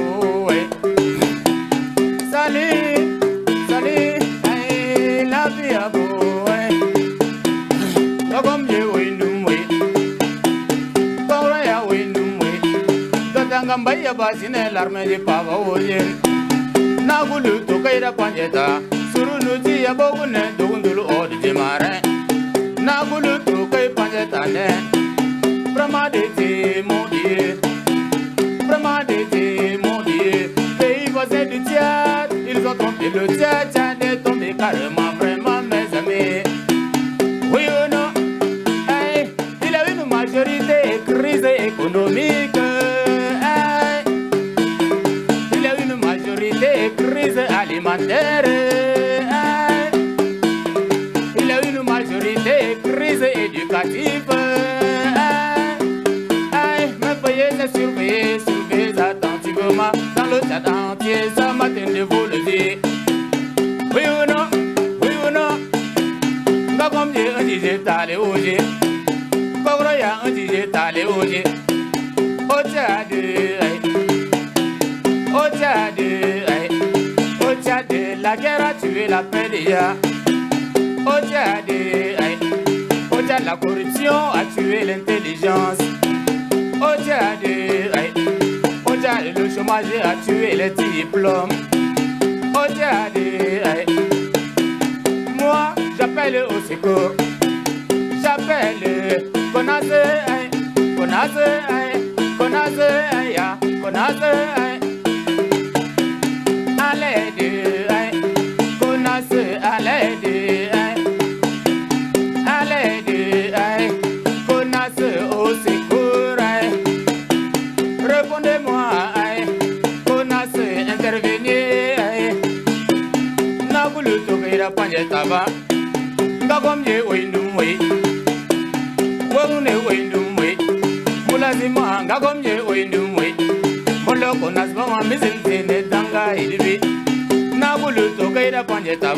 beau, ouais. Salut, salut, hey, la vie a beau, ouais. Comme je oui, nous, oui. Coraya, oui, nous, oui. Totangambaya, basine, l'armée de Pava, oui. Nagulu, Tokaira, Panjeta, Surunuti, Abogune, Dundulu, or the Marin. Nagulu, Tokai, Panjeta, Pramadete, mon Dieu. Pramadete, mon Dieu. Pays voisin du théâtre, ils ont trompé le théâtre, est tombé carrément, vraiment, mes amis. Oui ou non? Hey, il a une majorité crise économique. Hey, il a une majorité crise alimentaire. Hey, il a une majorité crise éducative. Surveillez, surveillez attentivement. Dans le chat entier, ça matin de vous le dire. Oui ou non? Oui ou non? Pas comme j'ai un digital et oje. Pas comme y'a un digital et oje. Au Tchad, au Tchad, au Tchad, la guerre a tué la paix déjà. Au Tchad, au Tchad, la corruption a tué l'intelligence. Au Tchad, le chômage a tué les diplômes. Au Tchad, moi j'appelle au secours. J'appelle Konaze, Konaze, Konaze, Konaze, à l'aide, Konaze, à l'aide, à l'aide, Konaze au secours. Répondez-moi, Konaze, intervenez. N'a voulu toquer la panjeta. Ngagomye windumwe. Wagune windumwe. Mulazima ngagomye windumwe. Molo Konaze mama mizintene danga idibi. N'a voulu toquer la panjeta.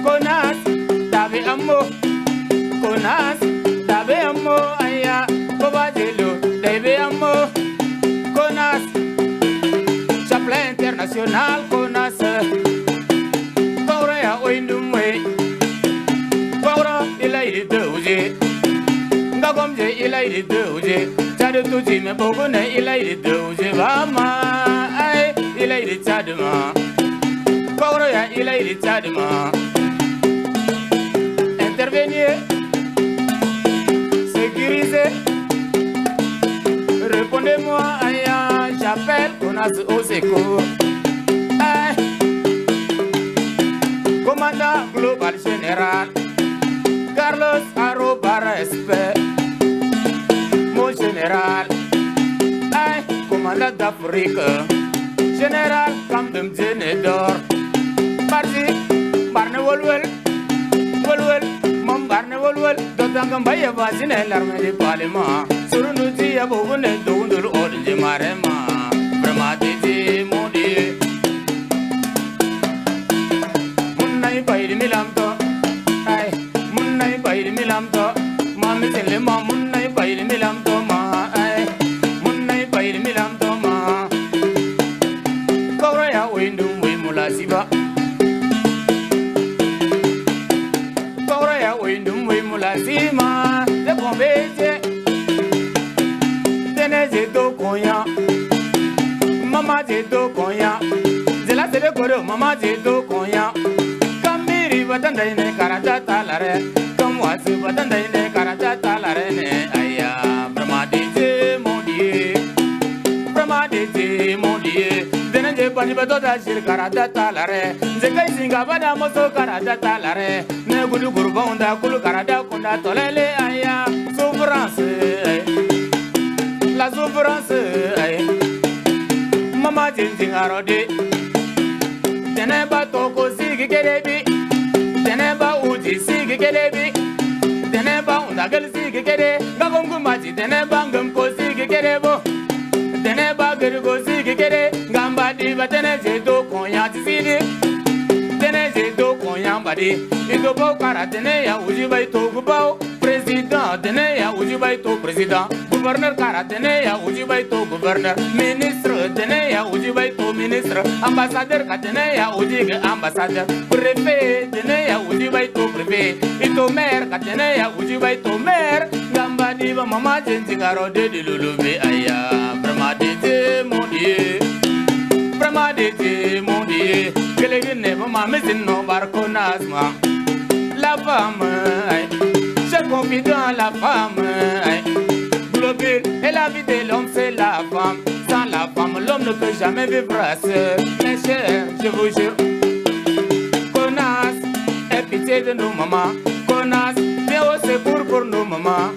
Konaze, tabe amo. Konaze, tabe amo. Aya, Bobadelo, tabe amo. Konaze, chapelet international Konaze. Coraya windumwe. Kora il a eu deux oje. Ngagomje il a eu deux oje. Tchad touti me bogone il a eu deux oje. Vama, ay, il a eu Tchad ma. Coraya il a eu Tchad ma. Intervenir, sécuriser. Répondez-moi, aya, j'appelle Konaze au secours. Hey. Commandant global général Carlos Arroba respect. Mon général, hey. Commandant d'Afrique, général Kamdem Djenedor. Parti, Barne Wolwel, Wolwel, Mam Barne Wolwel. Dotangambaya vasine l'armée du parlement. Surunuti abogune dundul ordre marema. Pramadete mon Dieu. Munai bayri milamto. Ay, munai bayri milamto. Mami sele ma munai bayri milamto ma. Ay, munai bayri milamto ma. Koraya windum we mulasiba. Koraya windum we mulasima. De bombete. Tenez do konya. Mama do konya. Zela sele koro mama do konya. Kamiri batanda ine karata talare. Kamwasi batanda ine karata talare ne. Aya, Pramadete mon Dieu. Pramadete mon Dieu. Denenje pani batota shir karata talare. Zekai singa bada moso karata talare. Ne gudu gurbonda kulu karata kunda tolele aya. Souffrance, la souffrance, mama jinjing arode. Teneba toko sigi kerebi. Teneba uji sigi kerebi. Teneba undagal sigi kere. Gagongu maji teneba ngam ko sigi kerebo. Teneba gergo sigi kere. Gamba diba teneje do konya tisidi. Teneje do konya badi. Ido bau kara teneya uji bai togu bau. Président teneya uji bai to président. Gouverneur kara teneya uji bai to gouverneur. Ministre teneya ministre, ambassadeur Kateneya Udig, ambassadeur, préfet, Teneya Udibai to préfet, ito maire, Kateneya Udibai to maire, Gamba diva mama Jenzigaro de Lulube Aya, Bramadete Modi, Bramadete Modi, Kelegine, Mama Zino Barconasma, la femme, je confie dans la femme. Globule et la vie de l'homme c'est la femme. Sans la femme l'homme ne peut jamais vivre seul. Mes chers, je vous jure, connasse, aie pitié de nos mamans. Connasse, viens au secours pour nos mamans.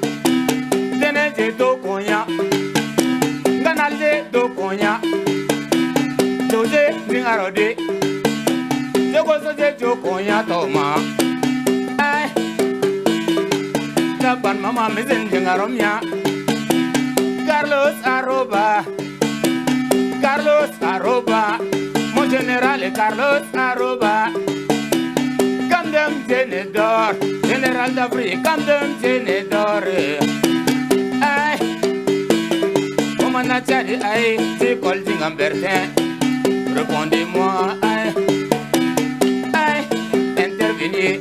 Tenez do konya, ganalje do konya, doje zingarode, jogosoje do konya toma. Ay, la ban mama mizen zingaromya. Carlos Arroba, mon général est Carlos Arroba. Camdem Ténédor, général d'Afrique, Camdem Ténédor. Aïe, on m'en a tchadi, aïe, c'est Colting Ambertin. Répondez-moi, aïe, aïe, intervenez,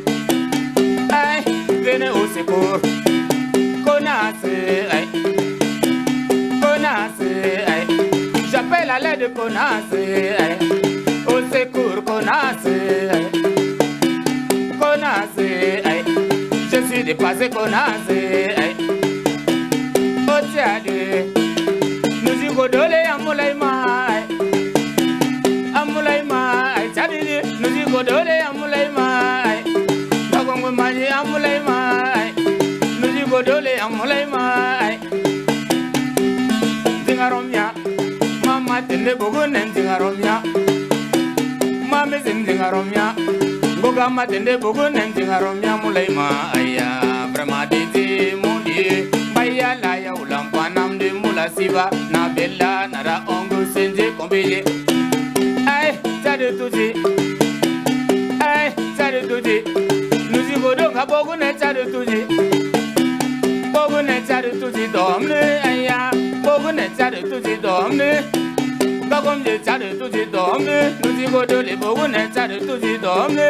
aïe, venez au secours. Connasse, aïe. J'appelle à l'aide Connasse, au secours Connasse, Connasse, je suis dépassé Connasse, au Tchad, nous y godolé Amoulaïma, Tchad, nous y godolé Amoulaïma, Nagongo Mani Amoulaïma, nous y godolé Amoulaïma, Zingaromia. Mama tende bogo nentingaromya, mama zintingaromya, boga matende bogo nentingaromya mulaima aya, bramaditi mudi, baya la ya ulampa namde mula siva, na bella nara ongo senje kombeye, ay tade tuji, nuzi godonga bogo ne tade tuji domne aya, bogo ne tade tuji domne. Bagom de tchade tuji domne, nous y godole bogune tchade tuji domne.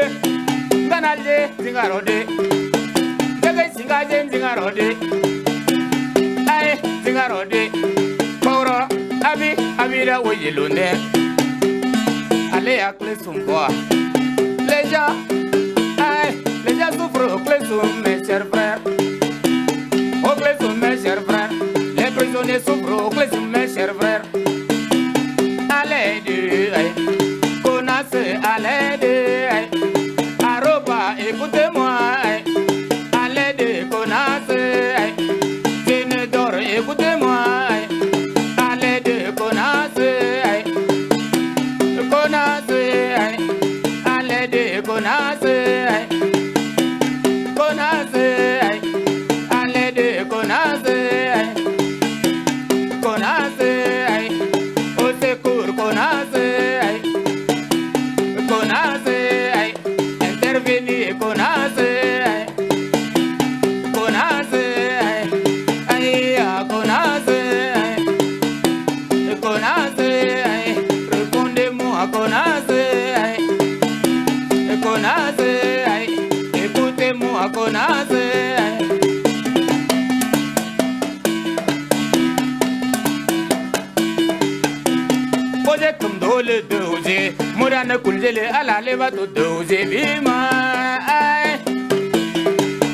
Ganalje zingarode, jaga singaje zingarode. Ay zingarode, Mauro, Abira Woyelone. Allez à Clesumboa. Les gens souffrent au Clesum, mes chers frères. Au Clesum, mes chers frères. Les prisonniers souffrent au Clesum, mes chers frères. Connasse à l'aide, Arroba, écoutez-moi, à l'aide, Connasse, Ténédor, écoutez-moi, à l'aide, Connasse, à l'aide, Connasse, à l'aide, Connasse, au secours, Connasse. Intervenir, Connasse, répondez-moi, Connasse, écoutez-moi, Connasse. Projet comme dole doje, Mourane Kuljele à la leva to doje bima.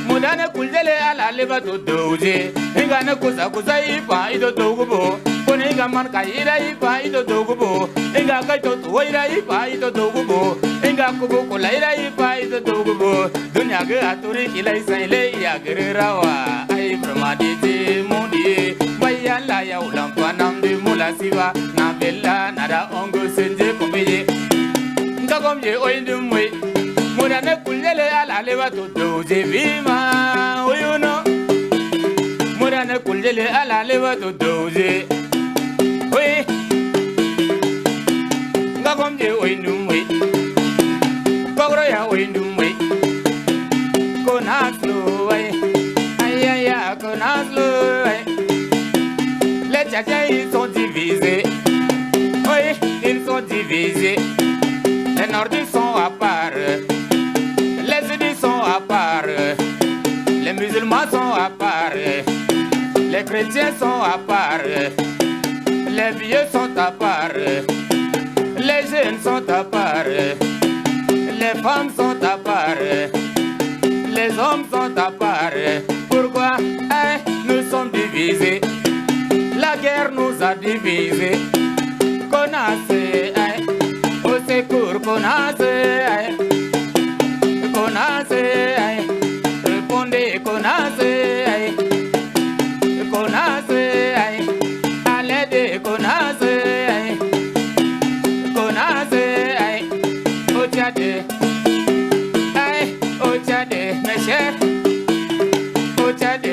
Mourane Kuljele à la leva to doje, Ingana kusa ipa ido dogubo, Koniga marka ira ipa ido dogubo, Inga kaito tuwaira ipa ido dogubo, Inga kubo kula ira ipa ido dogubo, Dunya ge aturi ilai saile ya gererawa, Ay bramaditi mudi, Bayala ya ulampa namdi mula siva, na bella nada ongo senje kombeye. Ngagomje oindumwe, Mourane Kuljele à la leva to doje bima, oyuno. Mourane Kuljele à la leva to doje, oye. Ngagomje oindumwe, Kogroya oindumwe, Konaslo, ay, Konaslo, ay. Les Tchadiens ils sont divisés, oui, ils sont divisés. divisés. Les nordistes sont à part, les sudistes sont à part, les musulmans sont à part, les chrétiens sont à part, les vieux sont à part, les jeunes sont à part, les femmes sont à part, les hommes sont à part. Pourquoi nous sommes divisés? La guerre nous a divisés. Connaissez, au secours, connaissez, connaissez, répondez, connaissez, connaissez, à l'aide, connaissez, connaissez, au Tchad, au Tchad, mes chers, au Tchad,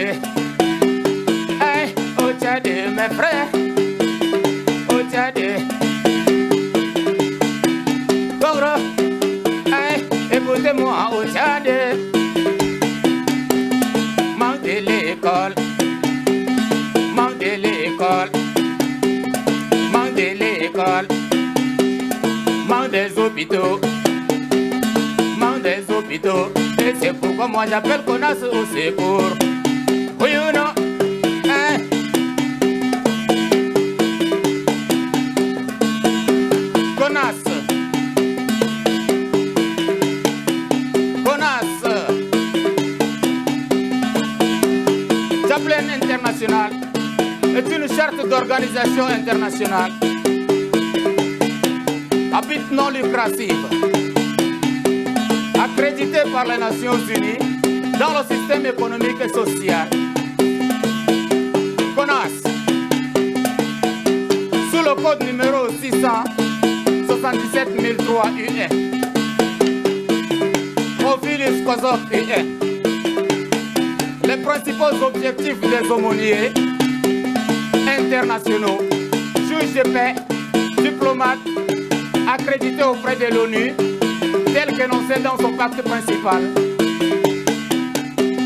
au Tchad, mes frères, au Tchad. Écoutez-moi au Tchad, manque de l'école, manque de l'école, manque de l'école, manque des hôpitaux, manque des hôpitaux. Et c'est pourquoi moi j'appelle Konas au secours. Oui ou non? Konas. Chaplain international est une charte d'organisation internationale à but non lucratif, accréditée par les Nations Unies dans le système économique et social. CONAS, sous le code numéro 677-1003 UE, Profil Squazok UE. Les principaux objectifs des aumôniers internationaux, juges de paix, diplomates, accrédités auprès de l'ONU, tels qu'énoncés dans son pacte principal,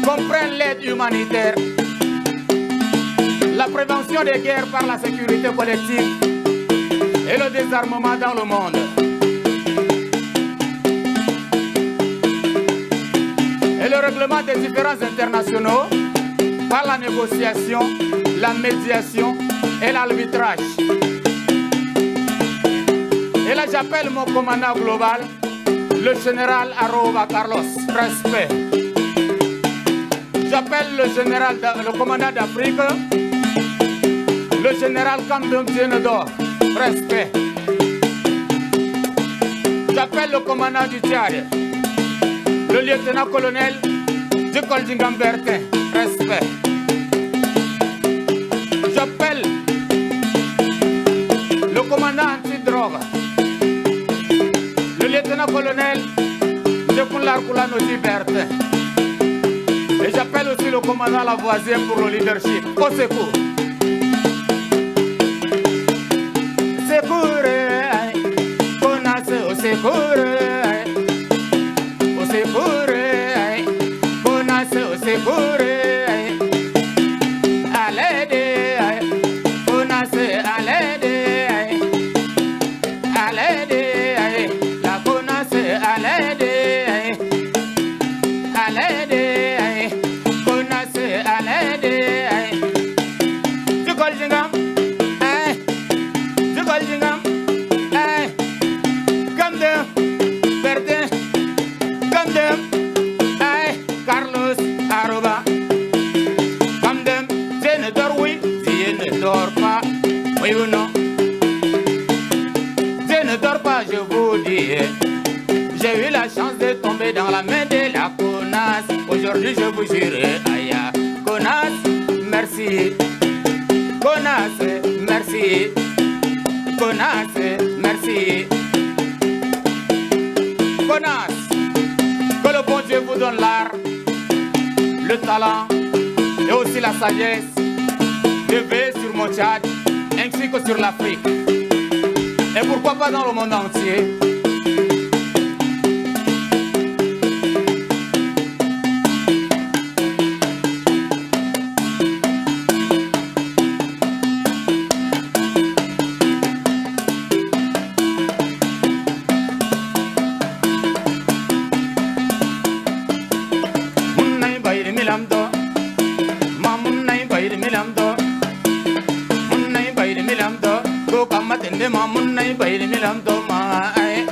comprennent l'aide humanitaire, la prévention des guerres par la sécurité collective et le désarmement dans le monde. Et le règlement des différends internationaux par la négociation, la médiation et l'arbitrage. Et là j'appelle mon commandant global, le général Aroba Carlos, respect. J'appelle le commandant d'Afrique, le général Kambum Dienedor, respect. J'appelle le commandant du Tchad, le lieutenant-colonel Dikoldingam Bertin, respect. J'appelle le commandant anti-drogue, le lieutenant-colonel Dikolar Koulanoji Bertin. Et j'appelle aussi le commandant Lavoisier pour le leadership. Au secours. Secours, Konas, au secours. Au secours, Konas, au secours. À l'aide, Konas, à l'aide. À l'aide, la Konas, à l'aide. À l'aide, Konas, à l'aide. Du Goldingam, du Goldingam, Kambum, Bertin, Kambum, Carlos Aroba, Kambum, je ne dors oui, je ne dors pas, oui ou non? Je ne dors pas, je vous dis. J'ai eu la chance de tomber dans la main de la Konas. Aujourd'hui je vous jure, aïe, Konas, merci. Konas, merci. Konas, merci. Konas, que le bon Dieu vous donne l'art, le talent et aussi la sagesse de veiller sur mon Tchad ainsi que sur l'Afrique. Et pourquoi pas dans le monde entier. bayri milam to ma ay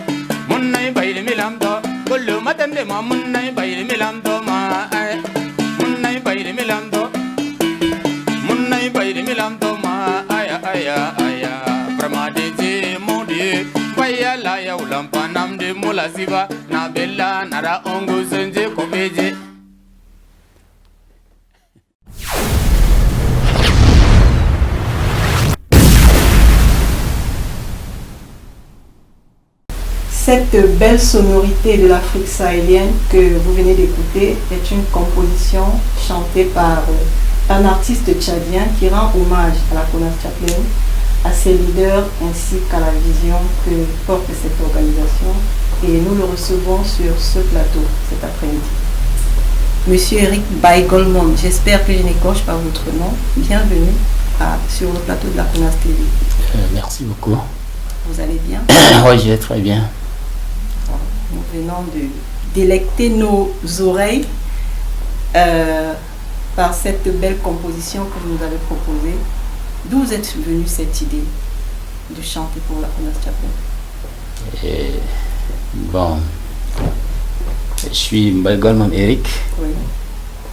munnay bayri milam to kullu matande ma munnay bayri milam to ma ay munnay bayri milam to ma ay ay ay pramade je modi paya la ya ulampa namde mula siva na bella nara ongu senje kobeje. Cette belle sonorité de l'Afrique sahélienne que vous venez d'écouter est une composition chantée par un artiste tchadien qui rend hommage à la Konas Chaplain, à ses leaders ainsi qu'à la vision que porte cette organisation. Et nous le recevons sur ce plateau cet après-midi. Monsieur Eric Baïgolmon, j'espère que je n'écorche pas votre nom. Bienvenue sur le plateau de la Konas TV. Merci beaucoup. Vous allez bien? Oui, je vais très bien. Nous venons de délecter nos oreilles par cette belle composition que vous nous avez proposée. D'où vous êtes venue cette idée de chanter pour la Konas Chaplain? Bon, je suis Baïgolmon Eric. Oui.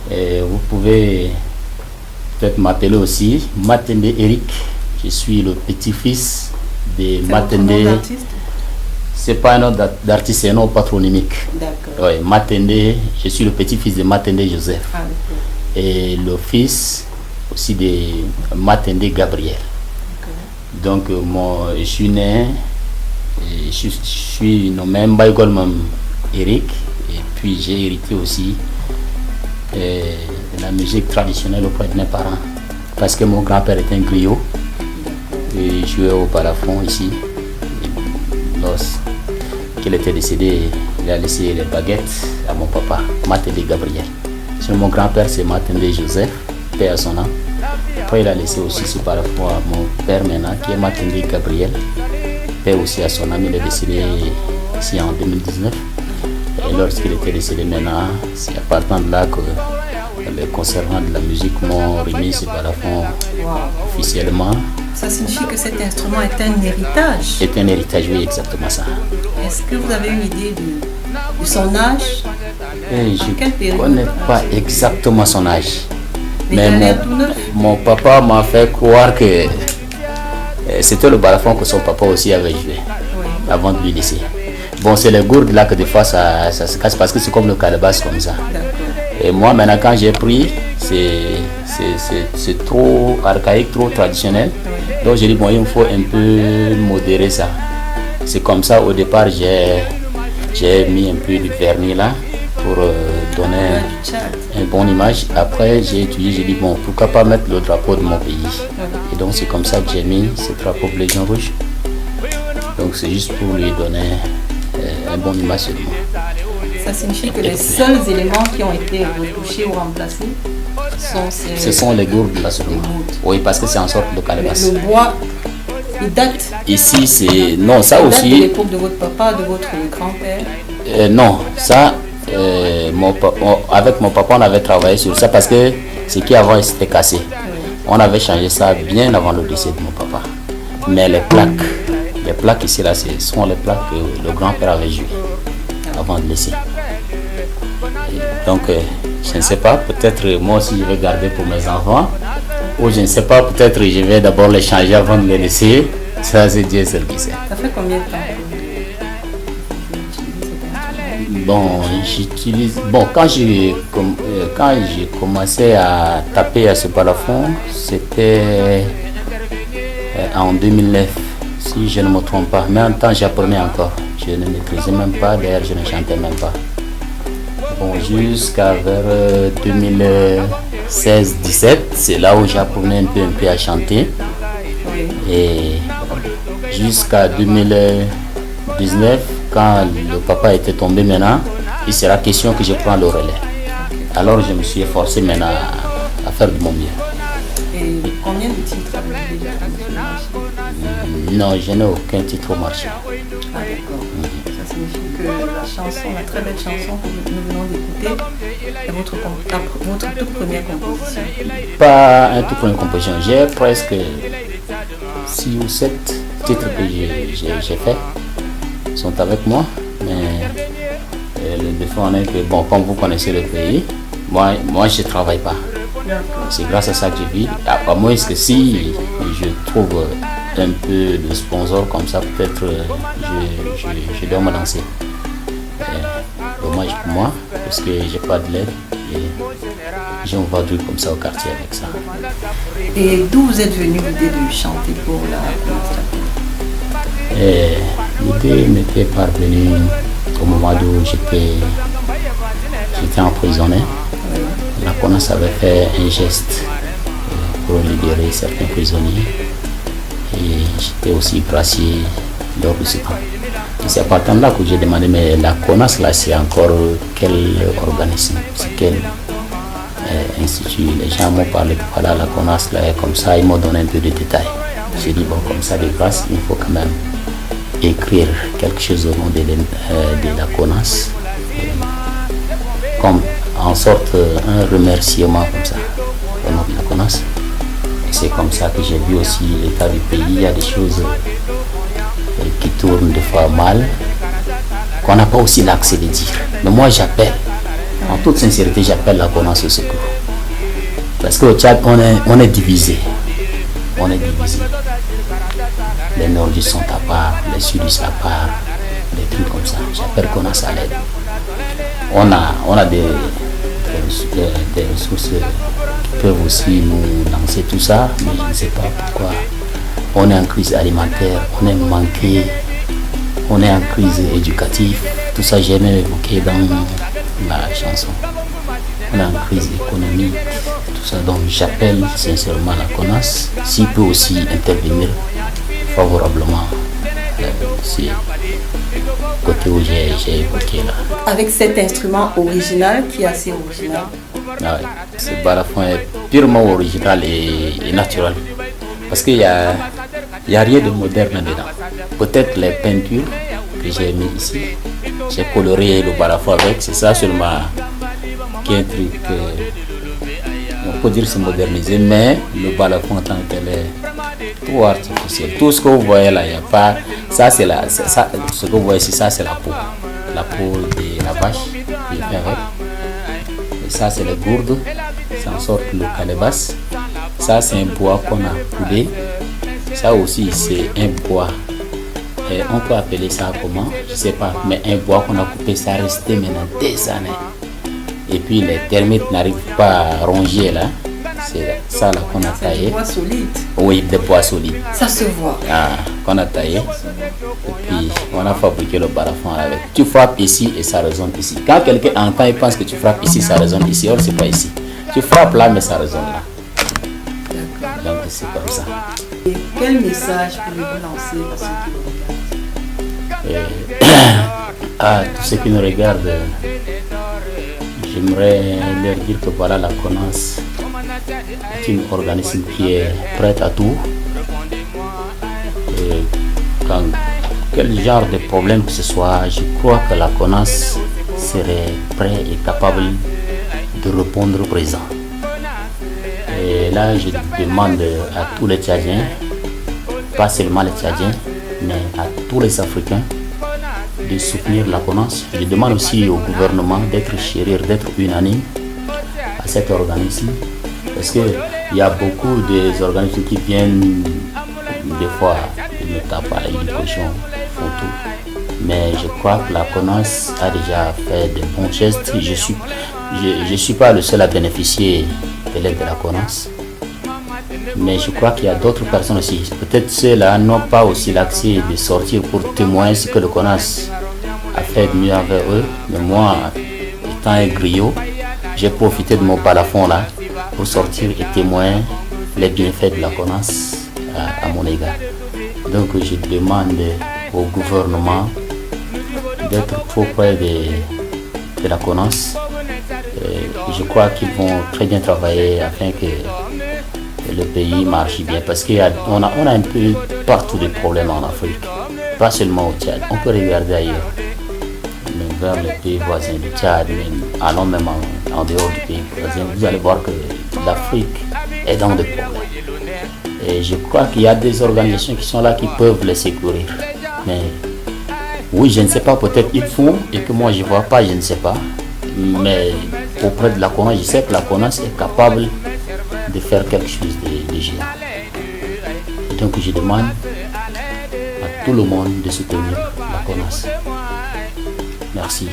Et vous pouvez peut-être m'appeler aussi Matende Eric. Je suis le petit-fils de Matende. C'est pas un nom d'artiste, c'est un nom patronymique. D'accord. Oui, Matende, je suis le petit-fils de Matende Joseph. Ah, et le fils aussi de Matende Gabriel. Donc je suis né, je suis nommé Baïgolmon Eric, et puis j'ai hérité aussi de la musique traditionnelle auprès de mes parents. Parce que mon grand-père était un griot, et il jouait au balafon ici. Lorsqu'il était décédé, il a laissé les baguettes à mon papa, Matende Gabriel. Sur mon grand-père, c'est Matende Joseph, paix à son âme. Après, il a laissé aussi ce balafon à mon père maintenant, qui est Matende Gabriel, paix aussi à son âme. Il est décédé ici en 2019. Et lorsqu'il était décédé maintenant, c'est à partir de là que les conservants de la musique m'ont remis ce balafon officiellement. Ça signifie que cet instrument est un héritage. C'est un héritage, oui, exactement ça. Est-ce que vous avez une idée de son âge? Je ne connais pas exactement son âge. Mais mon papa m'a fait croire que c'était le balafon que son papa aussi avait joué avant de lui laisser. Bon, c'est les gourdes là que des fois ça se casse parce que c'est comme le calebasse comme ça. Et moi maintenant quand j'ai pris, c'est trop archaïque, trop traditionnel. Donc j'ai dit bon, il me faut un peu modérer ça. C'est comme ça au départ j'ai mis un peu de vernis là pour donner une bonne image. Après j'ai étudié, j'ai dit bon, pourquoi pas mettre le drapeau de mon pays. Et donc c'est comme ça que j'ai mis ce drapeau bleu jaune rouge. Donc c'est juste pour lui donner une bonne image seulement. Ça signifie que les seuls éléments qui ont été retouchés ou remplacés ce sont les gourdes là seulement. Oui, parce que c'est en sorte de calebasse. Le bois, il date. Ici c'est non, ça il aussi. Date de l'époque de votre papa, de votre grand-père. Non, ça avec mon papa on avait travaillé sur ça parce que ce qui avant c'était cassé. On avait changé ça bien avant le décès de mon papa. Mais les plaques ici là, ce sont les plaques que le grand-père avait jouées avant de laisser. Et donc je ne sais pas, peut-être moi aussi je vais garder pour mes enfants, ou je ne sais pas, peut-être je vais d'abord les changer avant de les laisser. Ça c'est Dieu seul qui sait. Ça fait combien de temps? Bon, j'utilise. Bon, quand j'ai commencé à taper à ce balafon, c'était en 2009, si je ne me trompe pas. Mais en temps, j'apprenais encore. Je ne maîtrisais même pas, d'ailleurs, je ne chantais même pas. Bon, jusqu'à vers 2016-17, c'est là où j'apprenais un peu à chanter. Et jusqu'à 2019, quand le papa était tombé maintenant, il sera question que je prends le relais. Alors je me suis efforcé maintenant à faire de mon mieux. Et combien de titres avez-vous déjà marché? Non, je n'ai aucun titre au marché. Ah d'accord. Ça signifie que la chanson, la très belle chanson que nous venons d'écouter est votre toute première composition? Pas un toute première composition. J'ai presque 6 ou 7 titres que j'ai faits sont avec moi. Mais le défaut en est que, bon, comme vous connaissez le pays, moi je ne travaille pas. C'est grâce à ça que je vis. À moins que si je trouve un peu de sponsors comme ça, peut-être je dois me lancer. Dommage pour moi, parce que j'ai pas de l'aide et j'ai un vendu comme ça au quartier avec ça. Et d'où vous êtes venu l'idée de chanter pour la CONAS? L'idée m'était parvenue au moment où j'étais emprisonné. La CONAS avait fait un geste pour libérer certains prisonniers et j'étais aussi gracié lors de ce temps. Et c'est à partir de là que j'ai demandé, mais la CONAS là, c'est encore quel organisme, c'est quel institut? Les gens m'ont parlé que voilà, la CONAS là est comme ça, ils m'ont donné un peu de détails. J'ai dit bon, comme ça de grâce, il faut quand même écrire quelque chose au nom de la CONAS, comme en sorte un remerciement comme ça au nom de la CONAS. Et c'est comme ça que j'ai vu aussi l'état du pays. Il y a des choses qui tournent des fois mal, qu'on n'a pas aussi l'accès de dire. Mais moi j'appelle, en toute sincérité, j'appelle la CONAS au secours. Parce qu'au Tchad, on est divisé. On est divisé. Les nordistes sont à part, les sudistes à part, des trucs comme ça. J'appelle CONAS à l'aide. On a des ressources qui peuvent aussi nous lancer tout ça, mais je ne sais pas pourquoi. On est en crise alimentaire, on est manqué, on est en crise éducative. Tout ça, j'ai même évoqué dans la chanson. On est en crise économique, tout ça. Donc j'appelle sincèrement la CONAS, s'il peut aussi intervenir favorablement sur le côté où j'ai évoqué là. Avec cet instrument original qui est assez original. Ah ouais, ce balafon est purement original et naturel. Parce qu'il n'y a rien de moderne dedans. Peut-être les peintures que j'ai mis ici, j'ai coloré le balafon avec, c'est ça seulement qui est un truc, on peut dire c'est modernisé, mais le balafon en tant que tel est tout artificiel. Tout ce que vous voyez là, il n'y a pas, ça c'est ce que vous voyez ici, ça c'est la peau de la vache que j'ai fait avec. Et ça c'est les gourdes, c'est en sorte le calebasse. Ça c'est un bois qu'on a coulé. Ça aussi c'est un bois. Et on peut appeler ça comment? Je ne sais pas. Mais un bois qu'on a coupé, ça restait maintenant des années. Et puis les termites n'arrivent pas à ronger là. C'est ça là qu'on a taillé. Des bois solides. Oui, des bois solides. Ça se voit. Ah, qu'on a taillé. Et puis on a fabriqué le balafon avec. Tu frappes ici et ça résonne ici. Quand quelqu'un entend, il pense que tu frappes ici, ça résonne ici. Or c'est pas ici. Tu frappes là, mais ça résonne là. Donc c'est comme ça. Et quel message pouvez-vous lancer à ceux qui nous regardent? À tous ceux qui nous regardent, j'aimerais leur dire que voilà, la CONAS est un organisme qui est prêt à tout. Et quand quel genre de problème que ce soit, je crois que la CONAS serait prêt et capable de répondre présent. Et là, je demande à tous les Tchadiens, pas seulement les Tchadiens, mais à tous les Africains, de soutenir la CONAS. Je demande aussi au gouvernement d'être chérir, d'être unanime à cet organisme. Parce qu'il y a beaucoup d'organismes qui viennent, des fois, ils ne tapent pas les cochons, font tout. Mais je crois que la CONAS a déjà fait de bons gestes. Je suis pas le seul à bénéficier de l'aide de la CONAS. Mais je crois qu'il y a d'autres personnes aussi. Peut-être ceux-là n'ont pas aussi l'accès de sortir pour témoigner ce que le CONAS a fait de mieux avec eux. Mais moi, étant un griot, j'ai profité de mon balafon là pour sortir et témoigner les bienfaits de la CONAS à mon égard. Donc je demande au gouvernement d'être trop près de la CONAS. Je crois qu'ils vont très bien travailler afin que le pays marche bien, parce qu'on a un peu partout des problèmes en Afrique, pas seulement au Tchad. On peut regarder ailleurs, même vers les pays voisins du Tchad, allons même en dehors du pays voisin. Vous allez voir que l'Afrique est dans des problèmes. Et je crois qu'il y a des organisations qui sont là qui peuvent les secourir. Mais oui, je ne sais pas, peut-être il faut et que moi je ne vois pas, je ne sais pas. Mais auprès de la CONAS, je sais que la CONAS est capable de faire quelque chose de géant. Donc je demande à tout le monde de soutenir la CONAS. Merci.